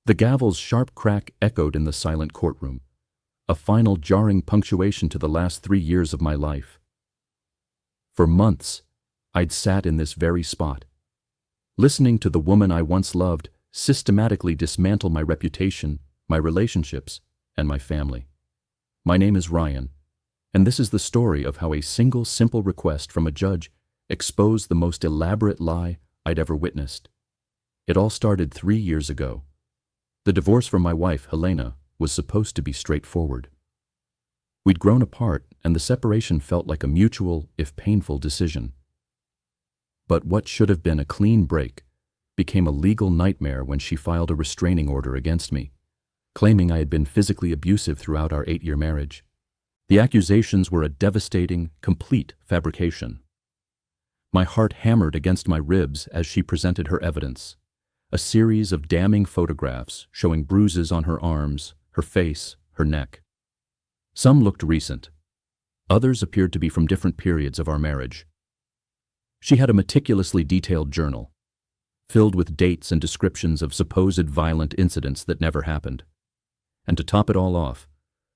The gavel's sharp crack echoed in the silent courtroom, a final jarring punctuation to the last 3 years of my life. For months, I'd sat in this very spot, listening to the woman I once loved systematically dismantle my reputation, my relationships, and my family. My name is Ryan, and this is the story of how a single simple request from a judge exposed the most elaborate lie I'd ever witnessed. It all started 3 years ago. The divorce from my wife, Helena, was supposed to be straightforward. We'd grown apart, and the separation felt like a mutual, if painful, decision. But what should have been a clean break became a legal nightmare when she filed a restraining order against me, claiming I had been physically abusive throughout our 8-year marriage. The accusations were a devastating, complete fabrication. My heart hammered against my ribs as she presented her evidence, a series of damning photographs showing bruises on her arms, her face, her neck. Some looked recent. Others appeared to be from different periods of our marriage. She had a meticulously detailed journal, filled with dates and descriptions of supposed violent incidents that never happened. And to top it all off,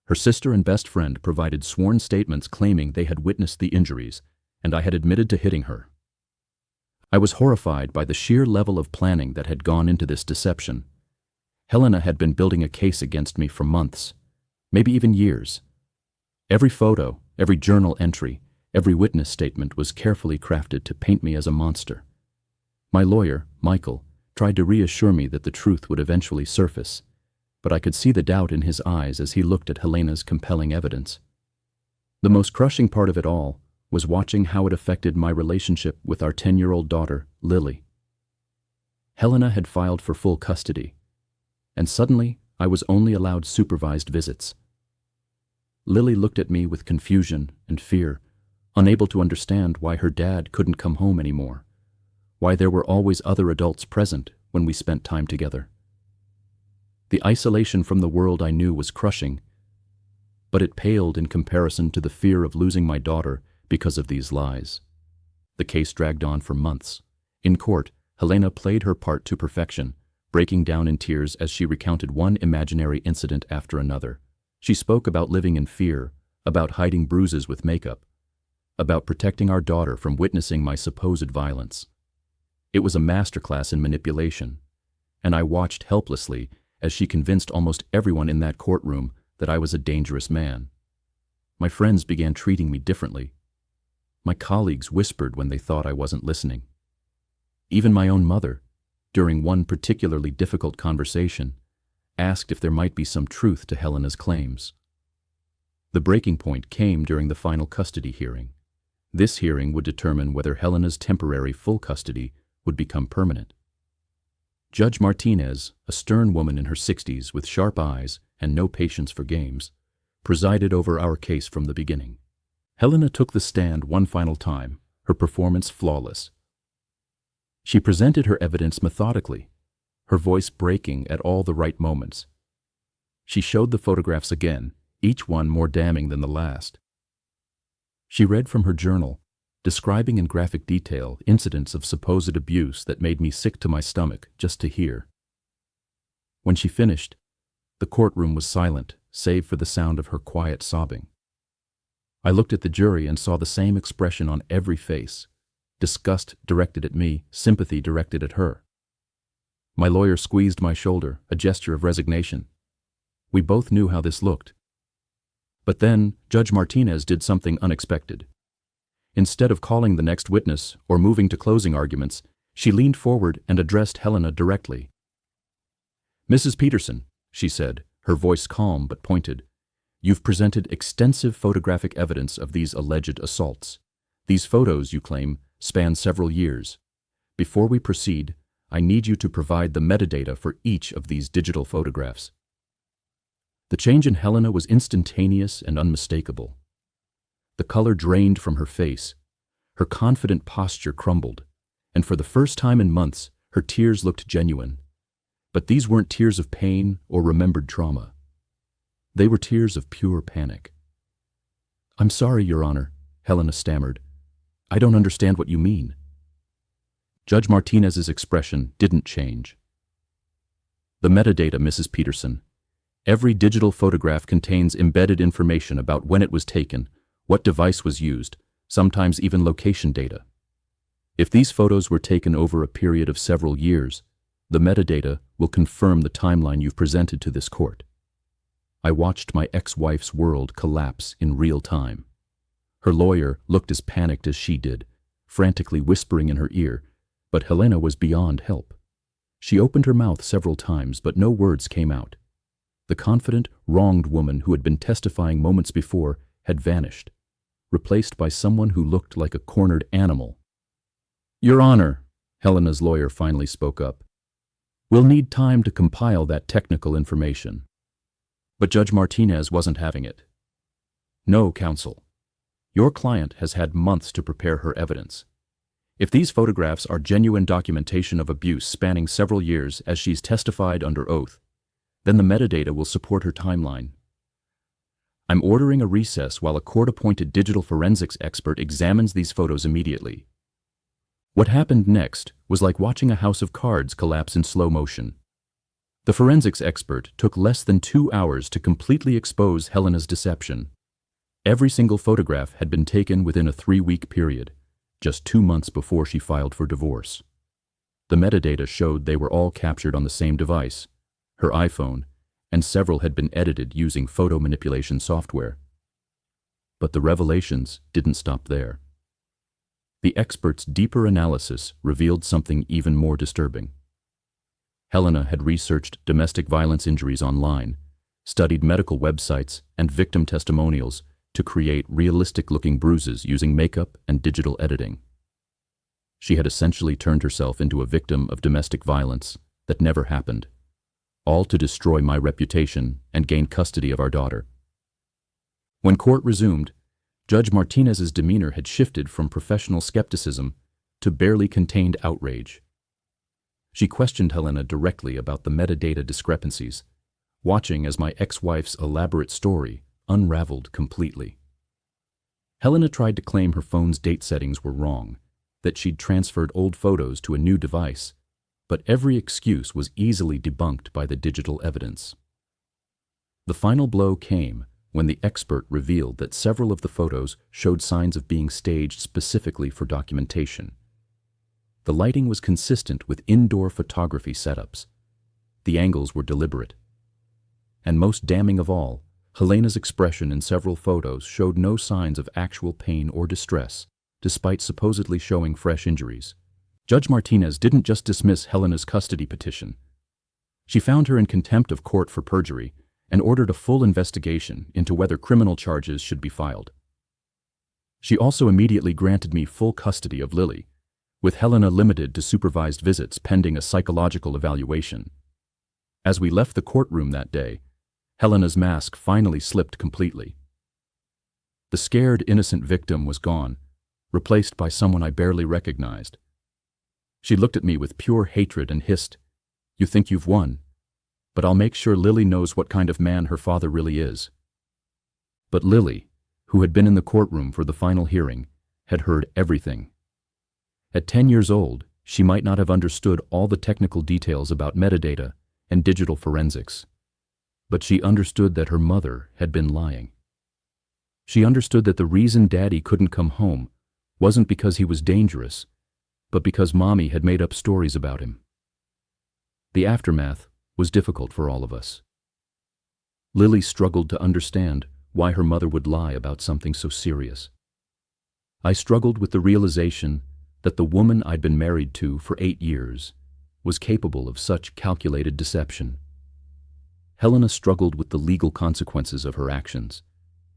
her sister and best friend provided sworn statements claiming they had witnessed the injuries, and I had admitted to hitting her. I was horrified by the sheer level of planning that had gone into this deception. Helena had been building a case against me for months, maybe even years. Every photo, every journal entry, every witness statement was carefully crafted to paint me as a monster. My lawyer, Michael, tried to reassure me that the truth would eventually surface, but I could see the doubt in his eyes as he looked at Helena's compelling evidence. The most crushing part of it all was watching how it affected my relationship with our 10-year-old daughter, Lily. Helena had filed for full custody, and suddenly I was only allowed supervised visits. Lily looked at me with confusion and fear, unable to understand why her dad couldn't come home anymore, why there were always other adults present when we spent time together. The isolation from the world I knew was crushing, but it paled in comparison to the fear of losing my daughter because of these lies. The case dragged on for months. In court, Helena played her part to perfection, breaking down in tears as she recounted one imaginary incident after another. She spoke about living in fear, about hiding bruises with makeup, about protecting our daughter from witnessing my supposed violence. It was a masterclass in manipulation, and I watched helplessly as she convinced almost everyone in that courtroom that I was a dangerous man. My friends began treating me differently. My colleagues whispered when they thought I wasn't listening. Even my own mother, during one particularly difficult conversation, asked if there might be some truth to Helena's claims. The breaking point came during the final custody hearing. This hearing would determine whether Helena's temporary full custody would become permanent. Judge Martinez, a stern woman in her 60s with sharp eyes and no patience for games, presided over our case from the beginning. Helena took the stand one final time, her performance flawless. She presented her evidence methodically, her voice breaking at all the right moments. She showed the photographs again, each one more damning than the last. She read from her journal, describing in graphic detail incidents of supposed abuse that made me sick to my stomach just to hear. When she finished, the courtroom was silent, save for the sound of her quiet sobbing. I looked at the jury and saw the same expression on every face: disgust directed at me, sympathy directed at her. My lawyer squeezed my shoulder, a gesture of resignation. We both knew how this looked. But then Judge Martinez did something unexpected. Instead of calling the next witness or moving to closing arguments, she leaned forward and addressed Helena directly. "Mrs. Peterson," she said, her voice calm but pointed, "you've presented extensive photographic evidence of these alleged assaults. These photos, you claim, span several years. Before we proceed, I need you to provide the metadata for each of these digital photographs." The change in Helena was instantaneous and unmistakable. The color drained from her face, her confident posture crumbled, and for the first time in months, her tears looked genuine. But these weren't tears of pain or remembered trauma. They were tears of pure panic. "I'm sorry, Your Honor," Helena stammered. "I don't understand what you mean." Judge Martinez's expression didn't change. The metadata, Mrs. Peterson. Every digital photograph contains embedded information about when it was taken, what device was used, sometimes even location data. If these photos were taken over a period of several years, the metadata will confirm the timeline you've presented to this court. I watched my ex-wife's world collapse in real time. Her lawyer looked as panicked as she did, frantically whispering in her ear, but Helena was beyond help. She opened her mouth several times, but no words came out. The confident, wronged woman who had been testifying moments before had vanished, replaced by someone who looked like a cornered animal. "Your Honor," Helena's lawyer finally spoke up, "we'll need time to compile that technical information." But Judge Martinez wasn't having it. "No, counsel. Your client has had months to prepare her evidence. If these photographs are genuine documentation of abuse spanning several years as she's testified under oath, then the metadata will support her timeline. I'm ordering a recess while a court-appointed digital forensics expert examines these photos immediately." What happened next was like watching a house of cards collapse in slow motion. The forensics expert took less than 2 hours to completely expose Helena's deception. Every single photograph had been taken within a 3-week period, just 2 months before she filed for divorce. The metadata showed they were all captured on the same device, her iPhone, and several had been edited using photo manipulation software. But the revelations didn't stop there. The expert's deeper analysis revealed something even more disturbing. Helena had researched domestic violence injuries online, studied medical websites and victim testimonials to create realistic-looking bruises using makeup and digital editing. She had essentially turned herself into a victim of domestic violence that never happened, all to destroy my reputation and gain custody of our daughter. When court resumed, Judge Martinez's demeanor had shifted from professional skepticism to barely contained outrage. She questioned Helena directly about the metadata discrepancies, watching as my ex-wife's elaborate story unraveled completely. Helena tried to claim her phone's date settings were wrong, that she'd transferred old photos to a new device, but every excuse was easily debunked by the digital evidence. The final blow came when the expert revealed that several of the photos showed signs of being staged specifically for documentation. The lighting was consistent with indoor photography setups. The angles were deliberate. And most damning of all, Helena's expression in several photos showed no signs of actual pain or distress, despite supposedly showing fresh injuries. Judge Martinez didn't just dismiss Helena's custody petition. She found her in contempt of court for perjury and ordered a full investigation into whether criminal charges should be filed. She also immediately granted me full custody of Lily, with Helena limited to supervised visits pending a psychological evaluation. As we left the courtroom that day, Helena's mask finally slipped completely. The scared, innocent victim was gone, replaced by someone I barely recognized. She looked at me with pure hatred and hissed, "You think you've won, but I'll make sure Lily knows what kind of man her father really is." But Lily, who had been in the courtroom for the final hearing, had heard everything. At 10 years old, she might not have understood all the technical details about metadata and digital forensics, but she understood that her mother had been lying. She understood that the reason Daddy couldn't come home wasn't because he was dangerous, but because Mommy had made up stories about him. The aftermath was difficult for all of us. Lily struggled to understand why her mother would lie about something so serious. I struggled with the realization that the woman I'd been married to for 8 years was capable of such calculated deception. Helena struggled with the legal consequences of her actions,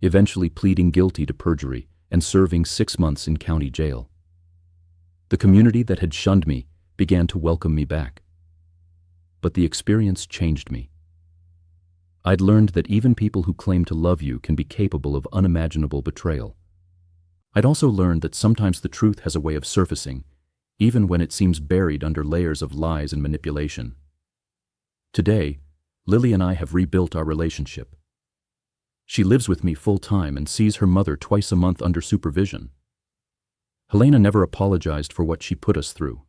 eventually pleading guilty to perjury and serving 6 months in county jail. The community that had shunned me began to welcome me back. But the experience changed me. I'd learned that even people who claim to love you can be capable of unimaginable betrayal. I'd also learned that sometimes the truth has a way of surfacing, even when it seems buried under layers of lies and manipulation. Today, Lily and I have rebuilt our relationship. She lives with me full-time and sees her mother twice a month under supervision. Helena never apologized for what she put us through,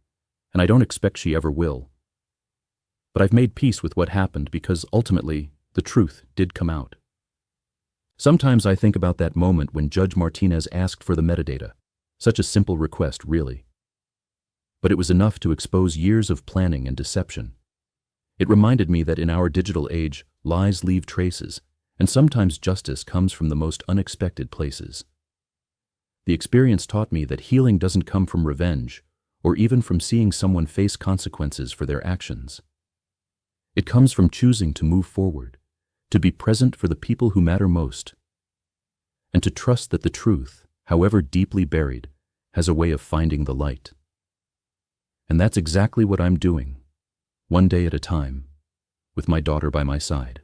and I don't expect she ever will. But I've made peace with what happened because ultimately, the truth did come out. Sometimes I think about that moment when Judge Martinez asked for the metadata. Such a simple request, really. But it was enough to expose years of planning and deception. It reminded me that in our digital age, lies leave traces, and sometimes justice comes from the most unexpected places. The experience taught me that healing doesn't come from revenge, or even from seeing someone face consequences for their actions. It comes from choosing to move forward, to be present for the people who matter most, and to trust that the truth, however deeply buried, has a way of finding the light. And that's exactly what I'm doing, one day at a time, with my daughter by my side.